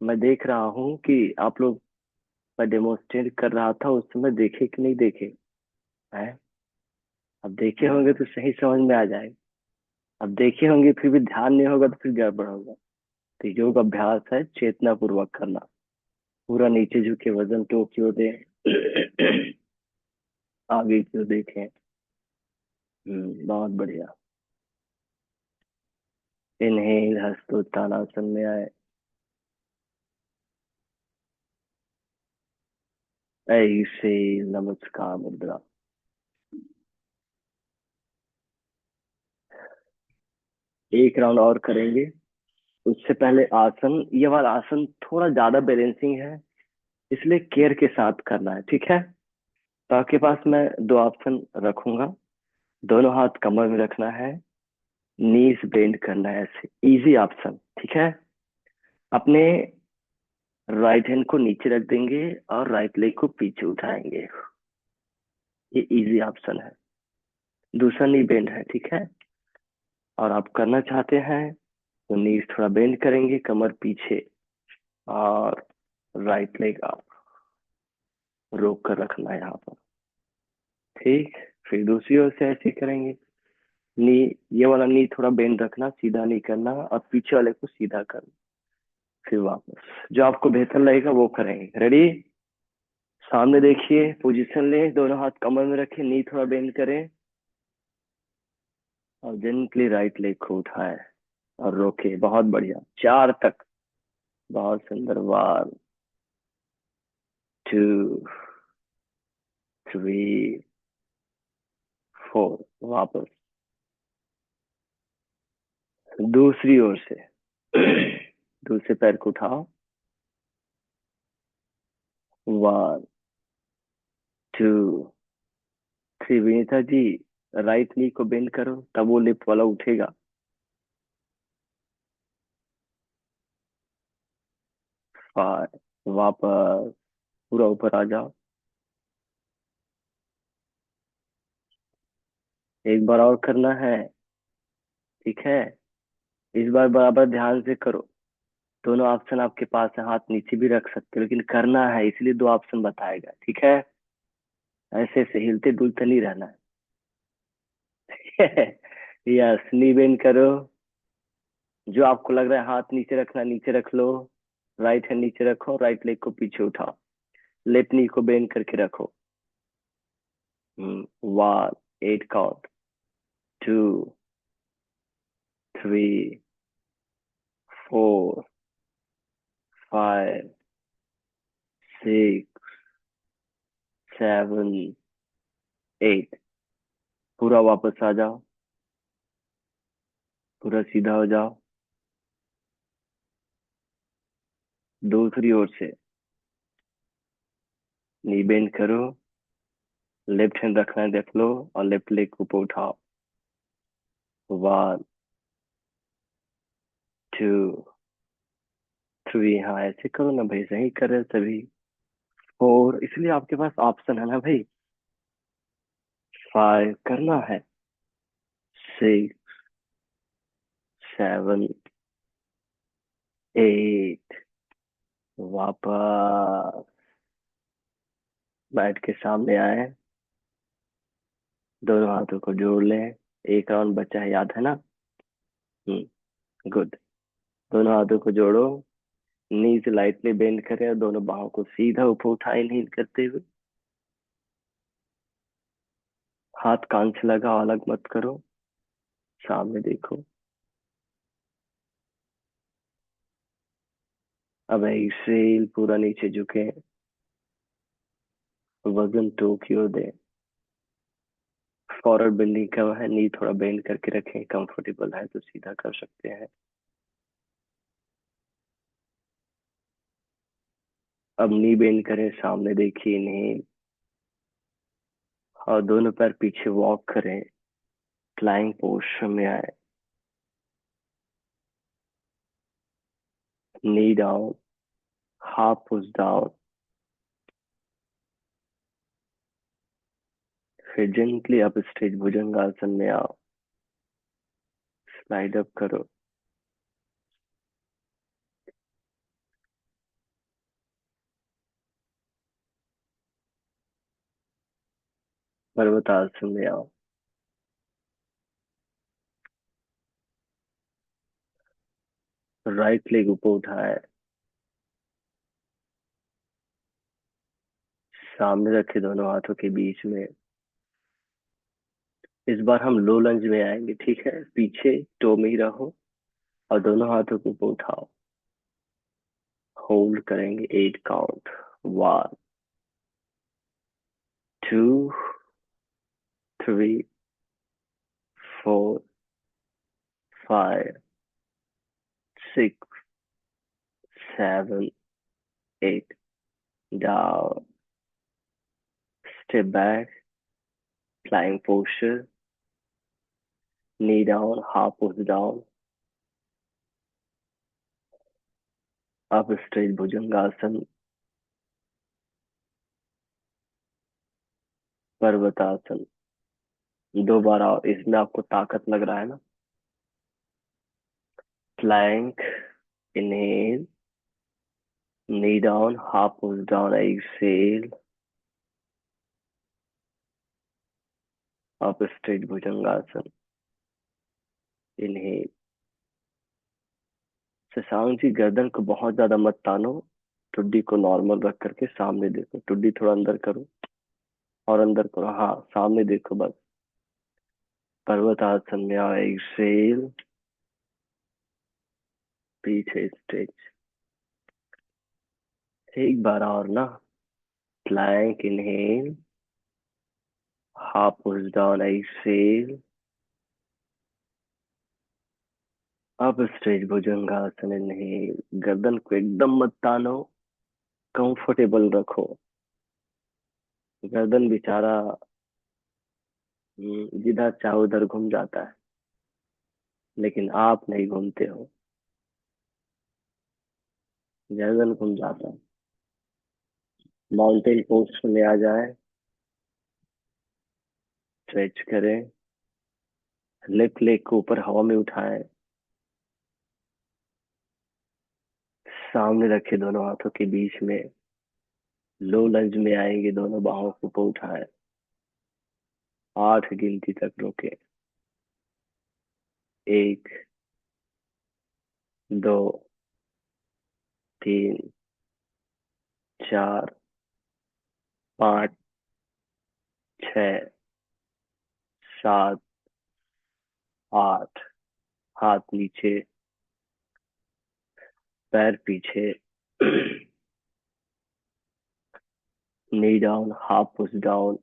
मैं देख रहा हूँ कि आप लोग, मैं डेमोन्स्ट्रेट कर रहा था उस समय, देखे कि नहीं देखे है। अब देखे होंगे तो सही समझ में आ जाएगा, अब देखे होंगे फिर भी ध्यान नहीं होगा तो फिर गड़बड़ होगा। तो योग अभ्यास है चेतना पूर्वक करना, पूरा नीचे झुके, वजन टो की ओर दे, आगे की ओर देखें। बहुत बढ़िया। इनहेल, हस्तोत्थानासन में आए, ऐसे नमस्कार मुद्रा। एक राउंड और करेंगे, उससे पहले आसन, ये वाला आसन थोड़ा ज्यादा बैलेंसिंग है, इसलिए केयर के साथ करना है, ठीक है। तो आपके पास मैं दो ऑप्शन रखूंगा, दोनों हाथ कमर में रखना है, नीज बेंड करना है, ऐसे इजी ऑप्शन, ठीक है। अपने राइट हैंड को नीचे रख देंगे और राइट लेग को पीछे उठाएंगे, ये इजी ऑप्शन है। दूसरा नी बेंड है, ठीक है। और आप करना चाहते हैं तो नीज थोड़ा बेंड करेंगे, कमर पीछे, और राइट लेग अप, रोक कर रखना है यहाँ पर। ठीक। फिर दूसरी ओर से ऐसे ही करेंगे। नी, ये वाला नी थोड़ा बेंड रखना, सीधा नहीं करना, और पीछे वाले को सीधा करना। फिर वापस जो आपको बेहतर लगेगा वो करेंगे। रेडी? सामने देखिए, पोजीशन ले, दोनों हाथ कमर में रखें, नी थोड़ा बेंड करें, और जेंटली राइट लेग को उठाए और रोके। बहुत बढ़िया, चार तक। बहुत सुंदर। 1 2 3 4। वापस दूसरी ओर से। दूसरे पैर को उठाओ। 1 2 3। विनीता जी, राइट नी को बेंड करो, तब वो लिप वाला उठेगा। 5। वापस पूरा ऊपर आ जाओ। एक बार और करना है। ठीक है? इस बार बराबर ध्यान से करो। दोनों ऑप्शन आपके पास है, हाथ नीचे भी रख सकते हो, लेकिन करना है इसलिए दो ऑप्शन बताया गया। ठीक है? ऐसे ऐसे हिलते डुलते नहीं रहना है। यस, नी बेंड करो। जो आपको लग रहा है हाथ नीचे रखना, नीचे रख लो। राइट हैंड नीचे रखो, राइट लेग को पीछे उठाओ, लेफ्ट नी को बेंड करके रखो। 8 काउंट। 2 3 4 5 6 7 8। पूरा वापस आ जाओ, पूरा सीधा हो जाओ। दूसरी ओर से नी बेंड करो, लेफ्ट हैंड रखना है, देख लो, और लेफ्ट लेग को ऊपर उठाओ। 1 2 3। हाँ, ऐसे करो ना भाई, सही कर रहे हैं सभी। 4, इसलिए आपके पास ऑप्शन है ना भाई। 5 करना है। 6 7 8। वापस बैठ के सामने आए, दोनों हाथों को जोड़ लें। एक राउंड बचा है, याद है ना? गुड। दोनों हाथों को जोड़ो, नी से लाइटली बेंड करें, और दोनों बाहों को सीधा ऊपर उठाए, इनहेल करते हुए। हाथ कान से लगाओ, अलग मत करो, सामने देखो। अब एक्सेल, पूरा नीचे झुके, वजन टो की ओर दें। फॉरवर्ड बेंडिंग का है, नी थोड़ा बेंड करके रखें, कंफर्टेबल है तो सीधा कर सकते हैं। अब नी बेंड करें, सामने देखिए, इन्हेल, और दोनों पैर पीछे वॉक करें, फ्लाइंग पोस्चर में आए। नी डाउन, हाफ पुश डाउन। फिर जेंटली अप स्ट्रेच भुजंगासन में आओ, स्लाइड अप करो। पर्वतासन में आओ। राइट लेग ऊपर उठाए, सामने रखे, दोनों हाथों के बीच में। इस बार हम लो लंज में आएंगे। ठीक है? पीछे टो में ही रहो, और दोनों हाथों को ऊपर उठाओ। होल्ड करेंगे 8 count. 1 2 3 4 5 6 7 8। Down, step back, flying posture, knee down, half push down, up stretch bhujangasana, parvatasana. दोबारा इसमें आपको ताकत लग रहा है ना? Plank, inhale, knee down, half push down, exhale, up straight bhujangasana. इन्हें। शशांक जी, गर्दन को बहुत ज्यादा मत तानो। टुड्डी को नॉर्मल रख करके सामने देखो। टुड्डी थोड़ा अंदर करो। और अंदर करो, हाँ सामने देखो बस। पर्वतासन में आओ, एक्सेल। पीछे स्ट्रेच। एक बार और ना। Plank inhale. Half push down, exhale. अब स्ट्रेच भुजंगासन इनहेल। गर्दन को एकदम मत तानो। कंफर्टेबल रखो। गर्दन बेचारा जिधर चाहो उधर घूम जाता है, लेकिन आप नहीं घूमते हो। गर्दन घूम जाता है। माउंटेन पोस्ट में आ जाए। स्ट्रेच करें। लेफ्ट लेग को ऊपर हवा में उठाएं। सामने रखे दोनों हाथों के बीच में। लो लंज में आएंगे, दोनों बाहों को ऊपर उठाएं। 8 गिनती तक रोके। 1, 2, 3, 4, 5, 6, 7, 8। हाथ नीचे। पैर पीछे। Knee down, half push down.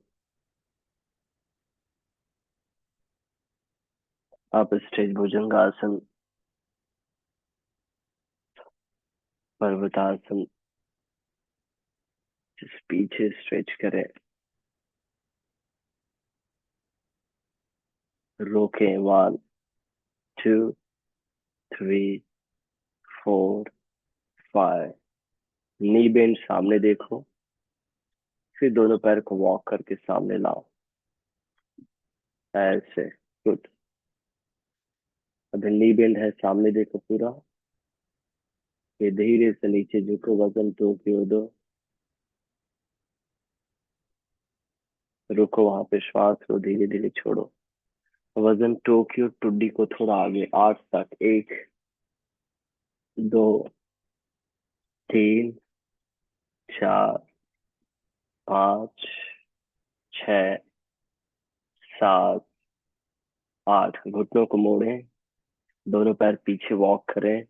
Up stretch bhujangasana. Parvatasana. पीछे स्ट्रेच करें। रोके। 1, 2, 3, 4, 5। नी बेंड, सामने देखो। फिर दोनों पैर को वॉक करके सामने लाओ। ऐसे। गुड। अभी नी बेंड है, सामने देखो पूरा। ये धीरे से नीचे झुको, वजन तो क्यों दो। रुको वहां पे, श्वास लो, धीरे धीरे छोड़ो। वजन टोक्यो टुड्डी को थोड़ा आगे, 8 तक। 1, 2, 3, 4, 5, 6, 7, 8। घुटनों को मोड़ें। दोनों पैर पीछे वॉक करें।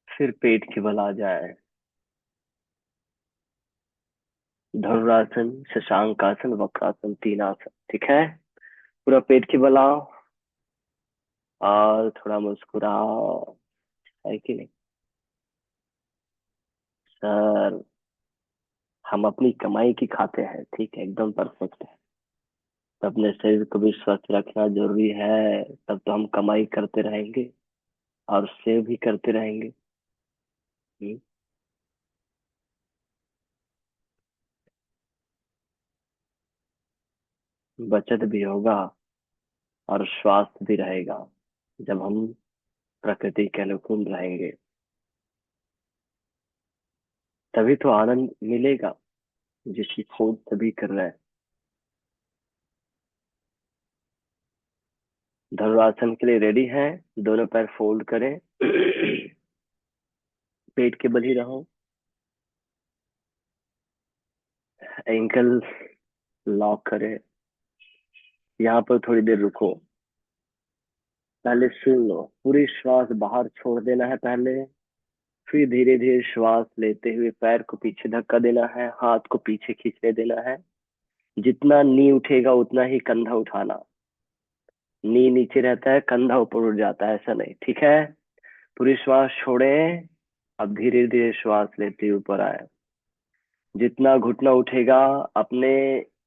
फिर पेट के बल आ जाए। धनुरासन, शशांकासन, वक्रासन, 3 आसन। ठीक है। पूरा पेट के बल आओ। और थोड़ा मुस्कुराओ। है कि नहीं? सर, हम अपनी कमाई की खाते हैं, ठीक है, एकदम परफेक्ट है। तो अपने शरीर को भी स्वस्थ रखना जरूरी है, तब तो हम कमाई करते रहेंगे और सेव भी करते रहेंगे। हम्म, बचत भी होगा और स्वास्थ्य भी रहेगा, जब हम प्रकृति के अनुकूल रहेंगे। तभी तो आनंद मिलेगा, जिसकी खोज सभी कर रहे हैं। धनुरासन के लिए रेडी हैं? दोनों पैर फोल्ड करें। पेट के बल ही रहो। एंकल लॉक करें। यहाँ पर थोड़ी देर रुको। पहले सुन लो, पूरी श्वास बाहर छोड़ देना है पहले। फिर धीरे धीरे श्वास लेते हुए पैर को पीछे धक्का देना है, हाथ को पीछे खींचने देना है। जितना नी उठेगा उतना ही कंधा उठाना। नी नीचे रहता है, कंधा ऊपर उठ जाता है, ऐसा नहीं, ठीक है। पूरी श्वास छोड़े। अब धीरे धीरे श्वास लेते हुए ऊपर आए। जितना घुटना उठेगा, अपने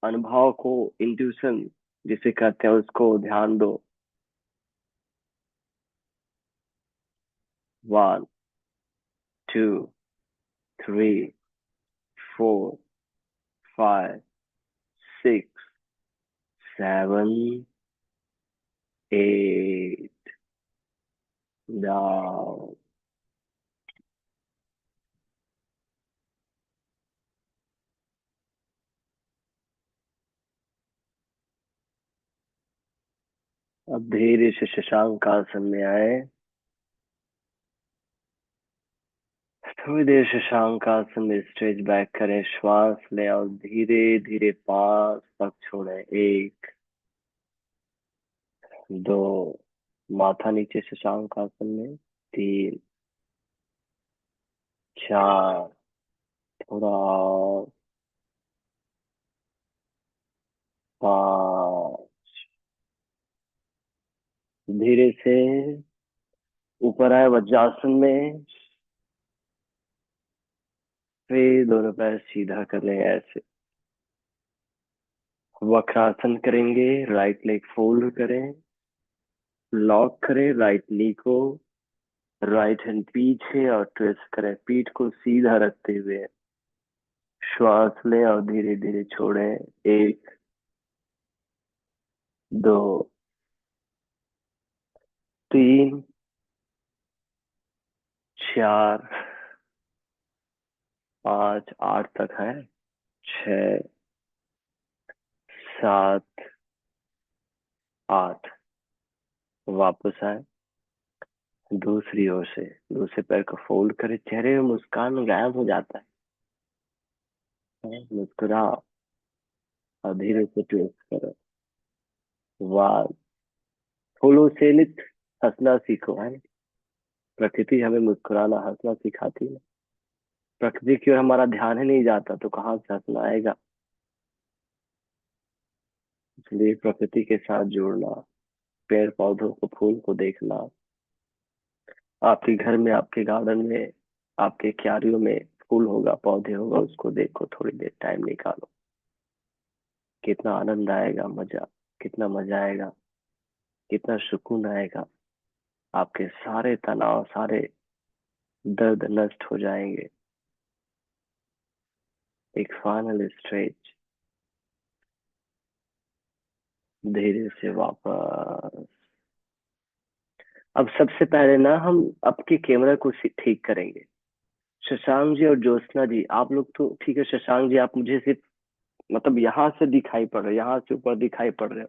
अनुभव को, इंट्यूशन जिसे कहते हैं, उसको ध्यान दो। 1, 2, 3, 4, 5, 6, 7, 8। डाउन। अब धीरे से शशांक आसन में आए। थोड़ी देर शशांक आसन में स्ट्रेच बैक करें, श्वास लें और धीरे धीरे 5 तक छोड़ें। 1, 2, माथा नीचे शशांक आसन में। 3, 4, थोड़ा और। 5, धीरे से ऊपर आए वज्रासन में। फिर दोनों पैर सीधा कर लें ऐसे। वक्रासन करेंगे, राइट लेग फोल्ड करें, लॉक करें राइट नी को, राइट हैंड पीछे और ट्विस्ट करें, पीठ को सीधा रखते हुए। श्वास लें और धीरे धीरे छोड़ें। 1, 2, 3, 4, 5, 8 तक है। 6, 7, 8। वापस आए। दूसरी ओर से दूसरे पैर को फोल्ड करें, चेहरे में मुस्कान गायब हो जाता है। मुस्कुरा और धीरे से ट्विस्ट करो। वाह। फूलों से नित हंसना सीखो, है। प्रकृति हमें मुस्कुराना हंसना सिखाती है। प्रकृति की ओर हमारा ध्यान ही नहीं जाता तो कहाँ से हंसना आएगा। इसलिए प्रकृति के साथ जुड़ना, पेड़ पौधों को फूल को देखना, आपके घर में आपके गार्डन में आपके क्यारियों में फूल होगा पौधे होगा, उसको देखो, थोड़ी देर टाइम निकालो। कितना आनंद आएगा, मजा, कितना मजा आएगा, कितना सुकून आएगा। आपके सारे तनाव सारे दर्द नष्ट हो जाएंगे। एक फाइनल स्ट्रेच। धीरे से वापस। अब सबसे पहले ना हम आपके कैमरा को ठीक करेंगे। शशांक जी और ज्योत्सना जी, आप लोग तो ठीक है। शशांक जी आप मुझे सिर्फ मतलब यहाँ से दिखाई पड़ रहे, यहाँ से ऊपर दिखाई पड़ रहे हो।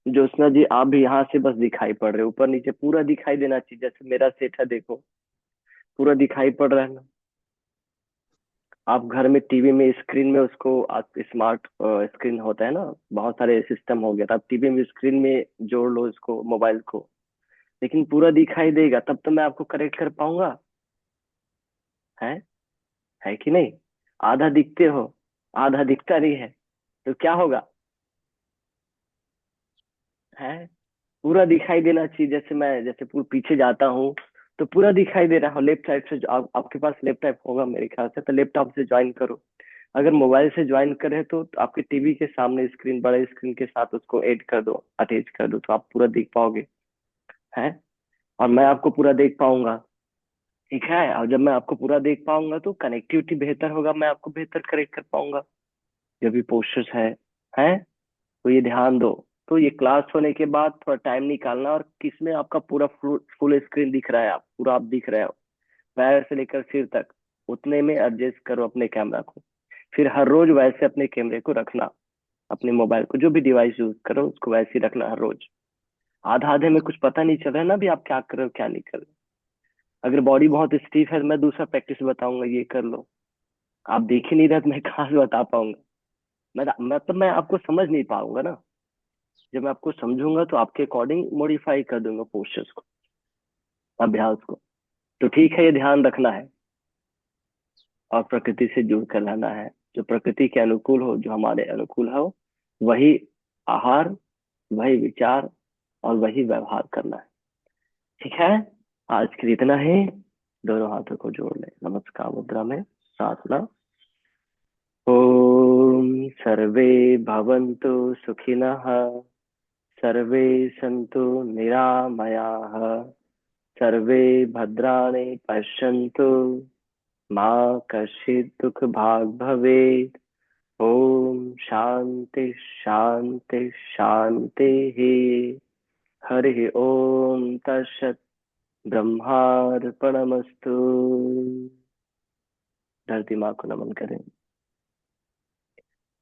ज्योत्सना जी आप भी यहाँ से बस दिखाई पड़ रहे हो, ऊपर नीचे पूरा दिखाई देना चाहिए। जैसे मेरा सेट है, देखो पूरा दिखाई पड़ रहा है ना। आप घर में टीवी में स्क्रीन में उसको, आप स्मार्ट स्क्रीन होता है ना, बहुत सारे सिस्टम हो गया, तो आप टीवी में स्क्रीन में जोड़ लो इसको, मोबाइल को, लेकिन पूरा दिखाई देगा तब तो मैं आपको करेक्ट कर पाऊंगा। है है कि नहीं? आधा दिखते हो, आधा दिखता नहीं है, तो क्या होगा? है, पूरा दिखाई देना चाहिए। जैसे मैं जैसे पूरा पीछे जाता हूँ तो पूरा दिखाई दे रहा हो। लेफ्ट साइड से आपके पास लैपटॉप होगा मेरे ख्याल से, तो लैपटॉप से ज्वाइन करो। अगर मोबाइल से ज्वाइन करें तो आपके टीवी के सामने स्क्रीन, बड़े स्क्रीन के साथ उसको ऐड कर दो, अटैच कर दो, तो आप पूरा देख पाओगे। है, और मैं आपको पूरा देख पाऊंगा। ठीक है, और जब मैं आपको पूरा देख पाऊंगा तो कनेक्टिविटी बेहतर होगा, मैं आपको बेहतर करेक्ट कर पाऊंगा। जो भी पोस्टर्स है तो ये ध्यान दो। तो ये क्लास होने के बाद थोड़ा टाइम निकालना, और किसमें आपका पूरा फुल स्क्रीन दिख रहा है, आप पूरा आप दिख रहे हो पैर से लेकर सिर तक, उतने में एडजस्ट करो अपने कैमरा को। फिर हर रोज वैसे अपने कैमरे को रखना, अपने मोबाइल को जो भी डिवाइस यूज करो उसको वैसे ही रखना हर रोज। आधा आधे में कुछ पता नहीं चल रहा है ना, भी आप क्या कर रहे हो क्या नहीं कर रहे हो। अगर बॉडी बहुत स्टीफ है तो मैं दूसरा प्रैक्टिस बताऊंगा, ये कर लो। आप देख ही नहीं रहे तो मैं कहाँ से बता पाऊंगा। मतलब मैं आपको समझ नहीं पाऊंगा ना। जब मैं आपको समझूंगा तो आपके अकॉर्डिंग मॉडिफाई कर दूंगा पोस्चर्स को, अभ्यास को। तो ठीक है, ये ध्यान रखना है और प्रकृति से जुड़ कर रहना है। जो प्रकृति के अनुकूल हो, जो हमारे अनुकूल हो, वही आहार, वही विचार और वही व्यवहार करना है। ठीक है, आज के लिए इतना ही। दोनों हाथों को जोड़ लें, नमस्कार मुद्रा में सांस लो। ओम सर्वे भवन्तु सुखिनः, सर्वे सन्तु निरामयाः, सर्वे भद्राणि पश्यन्तु, माँ कश्चित् दुख भाग भवेत्। ओम शांति शांति शांति ही। हरि ओम तत्सत्। ब्रह्मार्पणमस्तु। धरती माँ को नमन करें।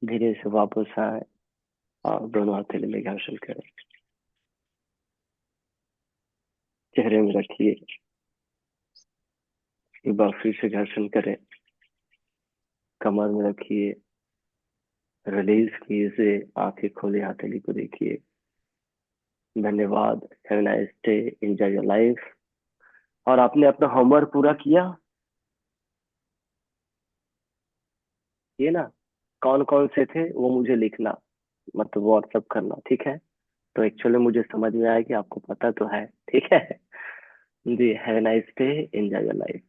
धीरे से वापस आए और दोनों हथेली में घर्षण करें। चेहरे में रखिए, एक बार फिर से घर्षण करें, कमर में रखिए, रिलीज कीजिए इसे, आंखें खोले, हथेली को देखिए। धन्यवाद। Have nice day, enjoy your life. और आपने अपना होमवर्क पूरा किया? ये ना, कौन कौन से थे वो मुझे लिखना, मतलब व्हाट्सअप करना, ठीक है? तो एक्चुअली मुझे समझ में आया कि आपको पता तो है, ठीक है। जी, have nice day, enjoy your life.